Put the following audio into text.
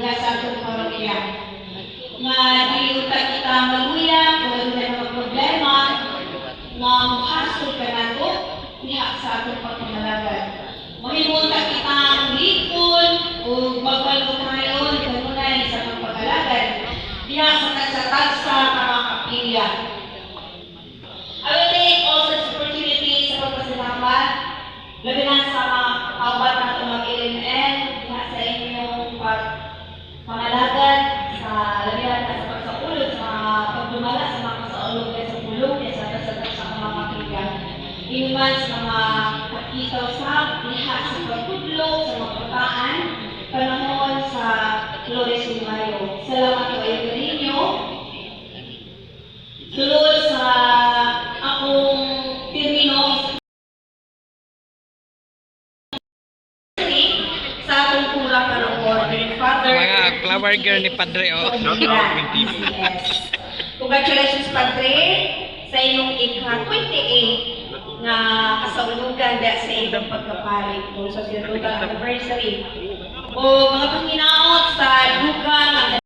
diha sa atong parokya. Nga diutan kita maluya kung wala na problema nga mahasol ka nato diha sa atong pagpamalagan. Mahimunta kita ang likod o magbalo tayo kanunay sa atong pag-alagad diha sa tagsa-tagsa nga mga kapilya. I will take all such opportunities sa pagpasalamat, labi na sa mga kauban na tumag-ilim-en, sa inyong pangalagan, sa labi na sa pagsaulog, sa pagdumala, sa mga kasaulog sa pulong, sa tasatak sa mga kapilya. Inuman sa mga kakitaw sa diha sa pagtudlog, sa mga pataan, panahon sa Flores de Mayo. Salamat po kayo ninyo. Sulod sa akong termino sa atong pura karong Father. Mga flower girl ni Padre, oh. Congratulations, Padre, sa inyong ika-28 na kasaulugan dahil sa inyong pagkapalit sa 2nd anniversary. O mga panginaot sa dugang